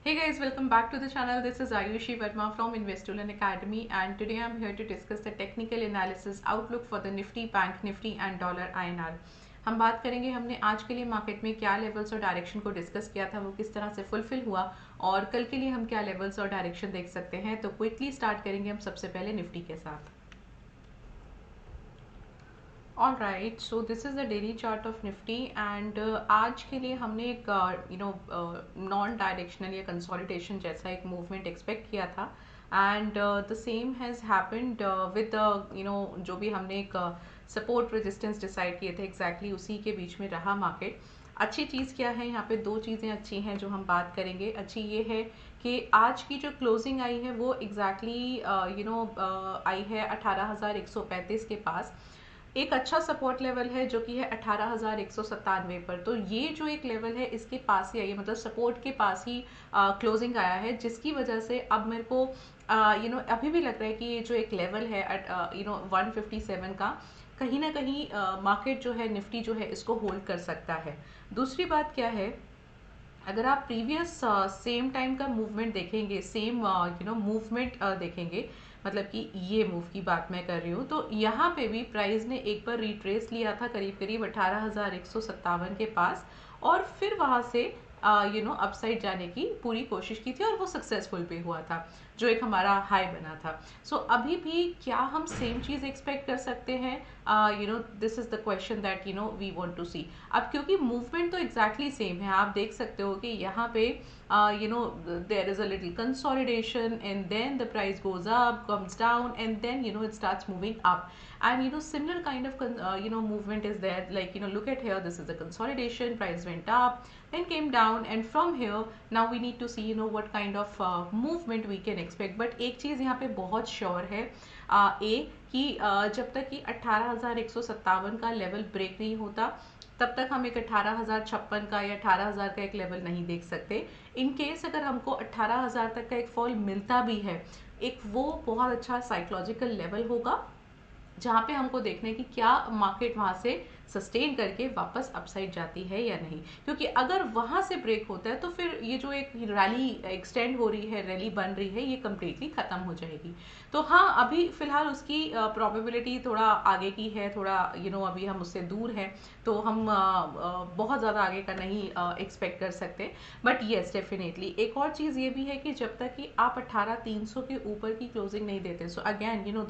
Hey guys, welcome back to the channel. This is Ayushi Verma from Investolan Academy, and today I'm here to discuss the technical analysis outlook for the Nifty, Bank Nifty and Dollar INR. हम बात करेंगे हमने आज के लिए market में क्या levels और डायरेक्शन को डिस्कस किया था, वो किस तरह से फुलफिल हुआ और कल के लिए हम क्या लेवल्स और डायरेक्शन देख सकते हैं। तो क्विकली स्टार्ट करेंगे हम सबसे पहले निफ्टी के साथ। All right, so this is the daily chart of Nifty and आज के लिए हमने एक नॉन डायरेक्शनल या कंसोलिडेशन जैसा एक मूवमेंट एक्सपेक्ट किया था and the same has happened with जो भी हमने एक सपोर्ट रेजिस्टेंस डिसाइड किए थे एग्जैक्टली उसी के बीच में रहा मार्केट। अच्छी चीज़ क्या है, यहाँ पे दो चीज़ें अच्छी हैं जो हम बात करेंगे। अच्छी ये है कि आज की जो क्लोजिंग आई है वो एग्जैक्टली आई है 18,135 के पास। एक अच्छा सपोर्ट लेवल है जो कि है 18,197 पर। तो ये जो एक लेवल है इसके पास ही आई है, मतलब सपोर्ट के पास ही क्लोजिंग आया है, जिसकी वजह से अब मेरे को अभी भी लग रहा है कि ये जो एक लेवल है 157 का, कहीं ना कहीं मार्केट जो है निफ्टी जो है इसको होल्ड कर सकता है। दूसरी बात क्या है, अगर आप प्रीवियस सेम टाइम का मूवमेंट देखेंगे, सेम मूवमेंट देखेंगे, मतलब कि ये मूव की बात मैं कर रही हूँ, तो यहाँ पे भी प्राइस ने एक बार रिट्रेस लिया था करीब करीब 18,157 के पास और फिर वहाँ से अपसाइड जाने की पूरी कोशिश की थी और वो सक्सेसफुल भी हुआ था, जो एक हमारा हाई बना था। सो अभी भी क्या हम सेम चीज़ एक्सपेक्ट कर सकते हैं? This is the question that we want to see. अब क्योंकि मूवमेंट तो एग्जैक्टली सेम है, आप देख सकते हो कि यहाँ पे there is a little consolidation and then the price goes up, comes down, and then it starts moving up. And similar kind of movement is there, like look at here, this is the consolidation, price went up then came down, and from here now we need to see what kind of movement we can expect. But एक चीज़ यहाँ पे बहुत sure है, कि जब तक कि 18,157 का लेवल ब्रेक नहीं होता तब तक हम एक 18,056 का या 18,000 का एक लेवल नहीं देख सकते। इन केस अगर हमको 18,000 तक का एक फॉल मिलता भी है, एक वो बहुत अच्छा साइकोलॉजिकल लेवल होगा जहाँ पे हमको देखना है कि क्या मार्केट वहाँ से सस्टेन करके वापस अपसाइड जाती है या नहीं। क्योंकि अगर वहाँ से ब्रेक होता है तो फिर ये जो एक रैली एक्सटेंड हो रही है, रैली बन रही है, ये कम्प्लीटली ख़त्म हो जाएगी। तो हाँ, अभी फ़िलहाल उसकी प्रोबेबिलिटी थोड़ा आगे की है, थोड़ा अभी हम उससे दूर हैं, तो हम बहुत ज़्यादा आगे का नहीं एक्सपेक्ट कर सकते। बट येस, डेफिनेटली एक और चीज़ ये भी है कि जब तक कि आप 18,300 के ऊपर की क्लोजिंग नहीं देते, so again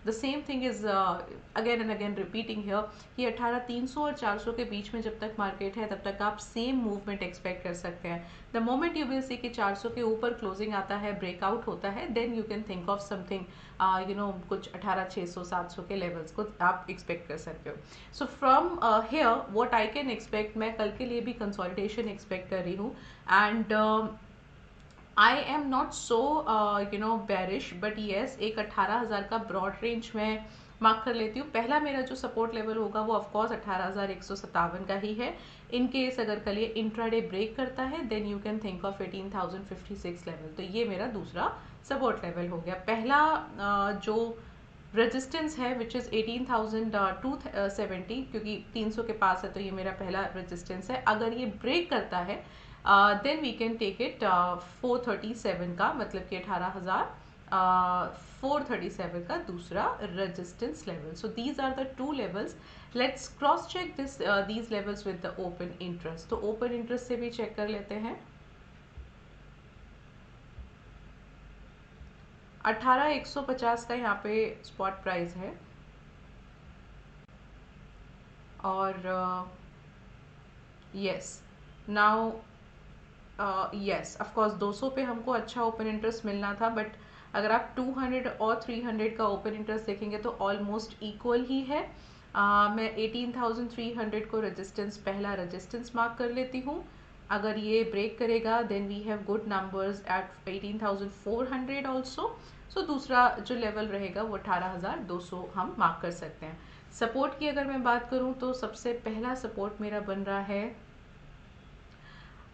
the same thing is again and again repeating here कि 18,300 और 400 के बीच में जब तक मार्केट है तब तक आप सेम मूवमेंट एक्सपेक्ट कर सकते हैं। The moment you will see कि 400 के ऊपर क्लोजिंग आता है, ब्रेकआउट होता है, then you can think of something कुछ 18,600 700 के लेवल्स को आप एक्सपेक्ट कर सकते हो। So from here what I can expect, मैं कल के लिए भी कंसोलिडेशन एक्सपेक्ट कर रही हूँ and I am not so bearish, but yes एक 18,000 का ब्रॉड रेंज में मार्क कर लेती हूँ। पहला मेरा जो सपोर्ट लेवल होगा वो ऑफकोर्स 18,157 का ही है। इन केस अगर कल ये इंट्राडे ब्रेक करता है then you can think of 18,056 level. तो ये मेरा दूसरा सपोर्ट लेवल हो गया। पहला जो रेजिस्टेंस है विच इज़ 18,270, क्योंकि 300 के पास है तो ये मेरा पहला रेजिस्टेंस है। अगर ये ब्रेक करता है then we can take it 437 का, मतलब कि 18,437 का दूसरा resistance level. So these are the two levels. Let's cross check these levels with the open interest. तो ओपन इंटरेस्ट से भी चेक कर लेते हैं। 18,150 का यहाँ पे स्पॉट प्राइस है और yes now yes of course 200 पे हमको अच्छा ओपन इंटरेस्ट मिलना था, बट अगर आप 200 और 300 का ओपन इंटरेस्ट देखेंगे तो ऑलमोस्ट इक्वल ही है। मैं 18,300 को रेजिस्टेंस, पहला रेजिस्टेंस मार्क कर लेती हूँ। अगर ये ब्रेक करेगा then we have good numbers at 18,400 also. So दूसरा जो लेवल रहेगा वो 18,200 हम मार्क कर सकते हैं। सपोर्ट की अगर मैं बात करूँ तो सबसे पहला सपोर्ट मेरा बन रहा है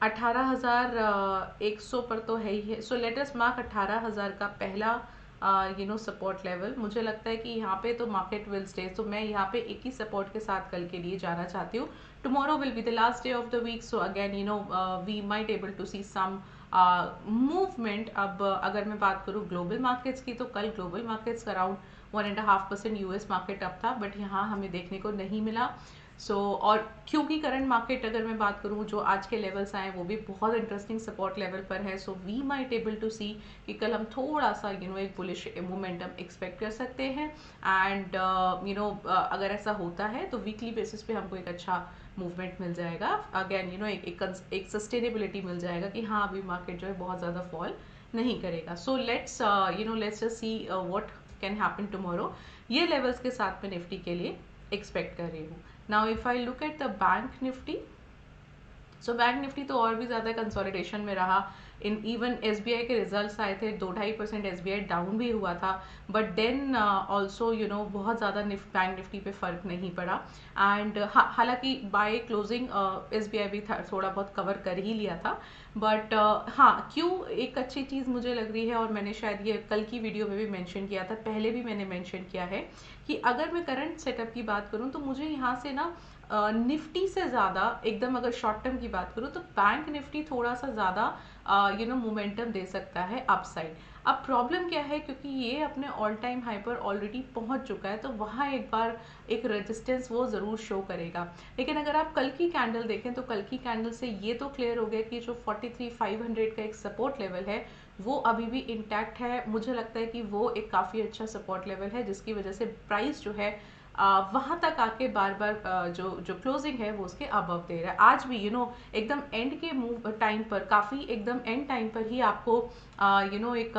18,100 पर तो है ही है। सो लेट अस मार्क 18,000 का पहला सपोर्ट लेवल। मुझे लगता है कि यहाँ पे तो मार्केट विल स्टे, तो मैं यहाँ पे एक ही सपोर्ट के साथ कल के लिए जाना चाहती हूँ। Tomorrow will be the last day of the week, so again we might able to see some movement अब अगर मैं बात करूँ ग्लोबल मार्केट्स की, तो कल global markets around 1.5% US market up था, बट यहाँ हमें देखने को नहीं मिला। और क्योंकि करंट मार्केट अगर मैं बात करूँ जो आज के लेवल्स आए वो भी बहुत इंटरेस्टिंग सपोर्ट लेवल पर है, so we might able to see कि कल हम थोड़ा सा एक बुलिश मोमेंटम एक्सपेक्ट कर सकते हैं। एंड अगर ऐसा होता है तो वीकली बेसिस पे हमको एक अच्छा मूवमेंट मिल जाएगा, अगेन एक सस्टेनेबिलिटी मिल जाएगा कि हाँ अभी मार्केट जो है बहुत ज़्यादा फॉल नहीं करेगा। So let's just see what can happen tomorrow. ये लेवल्स के साथ में निफ्टी के लिए एक्सपेक्ट कर रही हूँ। Now if I look at the bank Nifty, so bank Nifty तो और भी ज़्यादा कंसोलिडेशन में रहा। इवन एसबीआई के रिजल्ट्स आए थे, 2-2.5% एसबीआई डाउन भी हुआ था, बट देन ऑल्सो बहुत ज़्यादा बैंक निफ्टी पे फर्क नहीं पड़ा। एंड हालांकि बाय क्लोजिंग एसबीआई भी थोड़ा बहुत कवर कर ही लिया था, बट हाँ क्यों एक अच्छी चीज़ मुझे लग रही है, और मैंने शायद ये कल की वीडियो में भी मेंशन किया था, पहले भी मैंने मेंशन किया है कि अगर मैं करंट सेटअप की बात करूँ तो मुझे यहाँ से ना निफ्टी से ज़्यादा एकदम अगर शॉर्ट टर्म की बात करूँ तो बैंक निफ्टी थोड़ा सा ज़्यादा मोमेंटम दे सकता है अपसाइड। अब प्रॉब्लम क्या है, क्योंकि ये अपने ऑल टाइम हाई पर ऑलरेडी पहुंच चुका है, तो वहाँ एक बार एक रेजिस्टेंस वो ज़रूर शो करेगा। लेकिन अगर आप कल की कैंडल देखें तो कल की कैंडल से ये तो क्लियर हो गया कि जो 43,500 का एक सपोर्ट लेवल है वो अभी भी इंटैक्ट है। मुझे लगता है कि वो एक काफ़ी अच्छा सपोर्ट लेवल है, जिसकी वजह से प्राइस जो है वहाँ तक आके बार बार जो जो क्लोजिंग है वो उसके अबव दे रहा है। आज भी एकदम एंड के मूव टाइम पर, काफ़ी एकदम एंड टाइम पर ही आपको एक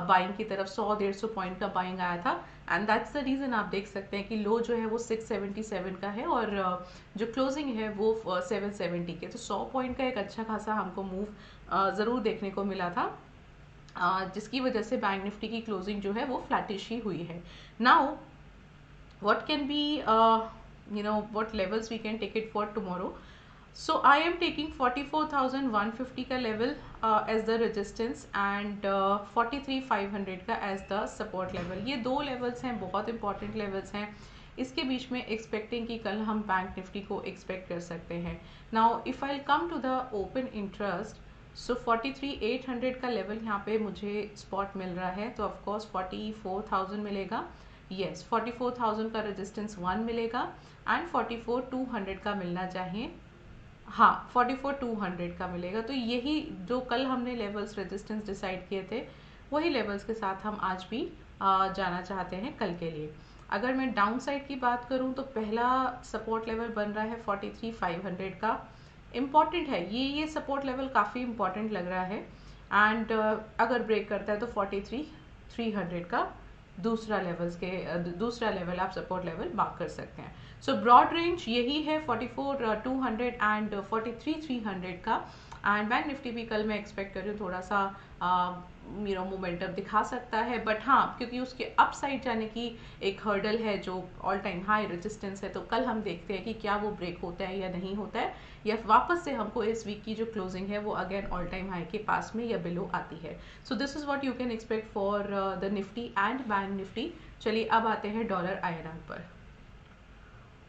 बाइंग की तरफ 100-150 पॉइंट का बाइंग आया था, एंड दैट्स द रीज़न आप देख सकते हैं कि लो जो है वो 677 का है और जो क्लोजिंग है वो 770 के, तो 100 पॉइंट का एक अच्छा खासा हमको मूव ज़रूर देखने को मिला था, जिसकी वजह से बैंक निफ्टी की क्लोजिंग जो है वो फ्लैटिश ही हुई है। Now what can be what levels we can take it for tomorrow. So I am taking 44,150 का level as the resistance and 43,500 का as the support level। ये दो levels हैं, बहुत important levels हैं। इसके बीच में expecting कि कल हम बैंक निफ्टी को expect कर सकते हैं। Now if I'll come to the open interest, सो 43,800 का लेवल यहाँ पे मुझे स्पॉट मिल रहा है, तो ऑफकोर्स 44,000 मिलेगा। यस 44,000 का रेजिस्टेंस 1 मिलेगा एंड 44,200 का मिलना चाहिए। हाँ 44,200 का मिलेगा। तो यही जो कल हमने लेवल्स रेजिस्टेंस डिसाइड किए थे वही लेवल्स के साथ हम आज भी जाना चाहते हैं कल के लिए। अगर मैं डाउन साइड की बात करूं तो पहला सपोर्ट लेवल बन रहा है 43,500 का, इम्पॉर्टेंट है ये सपोर्ट लेवल काफ़ी इम्पॉर्टेंट लग रहा है। एंड अगर ब्रेक करता है तो 43,300 का दूसरा लेवल आप सपोर्ट लेवल मार्क कर सकते हैं। सो ब्रॉड रेंज यही है 44,200 एंड 43,300 का। एंड बैंक निफ्टी भी कल मैं एक्सपेक्ट कर रही हूँ थोड़ा सा मोमेंटम दिखा सकता है, बट हाँ क्योंकि उसके अप साइड जाने की एक हर्डल है जो ऑल टाइम हाई रेजिस्टेंस है, तो कल हम देखते हैं कि क्या वो ब्रेक होता है या नहीं होता है, या वापस से हमको इस वीक की जो क्लोजिंग है वो अगेन ऑल टाइम हाई के पास में या बिलो आती है। सो this is what you can expect for the Nifty and bank Nifty. चलिए अब आते हैं डॉलर INR पर।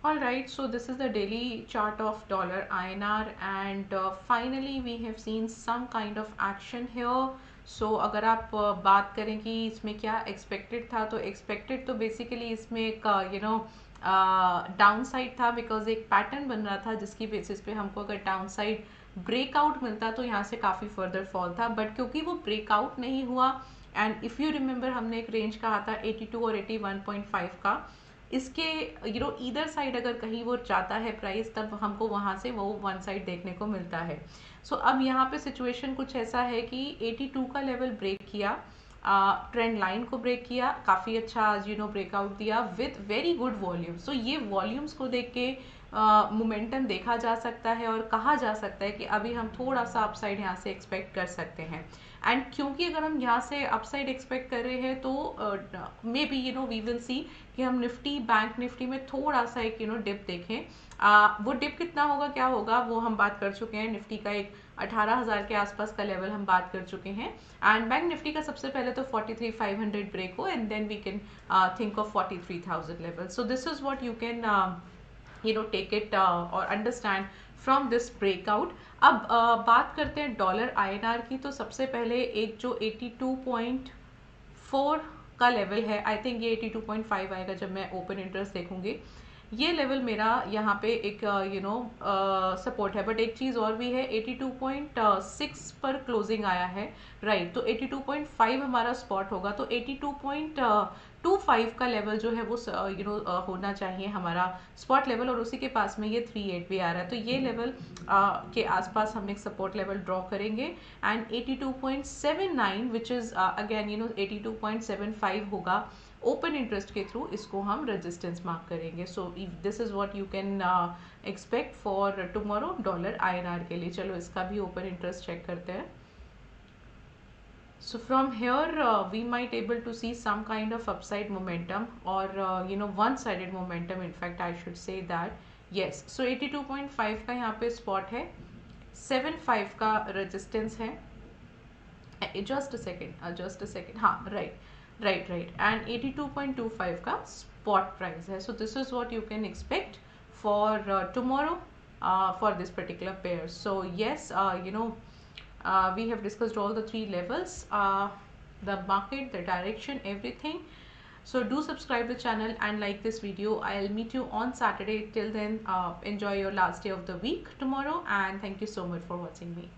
Alright, so this is the daily chart of dollar INR and finally we have seen some kind of action here. So अगर आप बात करें कि इसमें क्या एक्सपेक्टेड था, तो एक्सपेक्टेड तो बेसिकली इसमें एक डाउन साइड था, बिकॉज एक पैटर्न बन रहा था जिसकी बेसिस पे हमको अगर डाउन साइड ब्रेकआउट मिलता तो यहाँ से काफ़ी फर्दर फॉल था, बट क्योंकि वो ब्रेकआउट नहीं हुआ एंड इफ़ यू रिमेंबर हमने एक रेंज कहा था 82 और 81.5 का, इसके ईदर साइड अगर कहीं वो जाता है प्राइस तब हमको वहाँ से वो वन साइड देखने को मिलता है। सो अब यहाँ पे सिचुएशन कुछ ऐसा है कि 82 का लेवल ब्रेक किया, ट्रेंड लाइन को ब्रेक किया, काफ़ी अच्छा ब्रेकआउट दिया विथ वेरी गुड वॉल्यूम। सो ये वॉल्यूम्स को देख के मोमेंटम देखा जा सकता है और कहा जा सकता है कि अभी हम थोड़ा सा अपसाइड यहाँ से एक्सपेक्ट कर सकते हैं। एंड क्योंकि अगर हम यहाँ से अपसाइड एक्सपेक्ट कर रहे हैं तो maybe we will see कि हम निफ्टी बैंक निफ्टी में थोड़ा सा एक डिप देखें। वो डिप कितना होगा क्या होगा वो हम बात कर चुके हैं। निफ्टी का एक 18,000 के आसपास का लेवल हम बात कर चुके हैं एंड बैंक निफ्टी का सबसे पहले तो 43,500 ब्रेक हो and then we can think of 43,000 level. So this is what you can take it or understand from this breakout. अब बात करते हैं डॉलर आईएनआर की। तो सबसे पहले एक जो 82.4 का लेवल है, आई थिंक ये 82.5 आएगा जब मैं ओपन इंटरेस्ट देखूंगी। ये लेवल मेरा यहाँ पे एक सपोर्ट है। बट एक चीज़ और भी है, 82.6 पर क्लोजिंग आया है, राइट। तो 82.5 हमारा स्पॉट होगा, तो 82.25 का लेवल जो है वो होना चाहिए हमारा स्पॉट लेवल, और उसी के पास में ये 38 भी आ रहा है। तो ये लेवल के आसपास हम एक सपोर्ट लेवल ड्रॉ करेंगे। एंड 82.79 विच इज़ अगेन 82.75 होगा ओपन इंटरेस्ट के थ्रू, इसको हम रेजिस्टेंस मार्क करेंगे। सो this is what you can expect for tomorrow dollar INR के लिए। चलो इसका भी ओपन इंटरेस्ट चेक करते हैं। So from here we might able to see some kind of upside momentum, or one-sided momentum, in fact I should say that. Yes, so 82.5 का यहाँ पे spot है, 75 का resistance है। Just a second, हाँ, right, and 82.25 का spot price है। So this is what you can expect for tomorrow for this particular pair. So yes, we have discussed all the three levels, the market, the direction, everything. So do subscribe the channel and like this video. I'll meet you on Saturday. Till then, enjoy your last day of the week tomorrow, and thank you so much for watching me.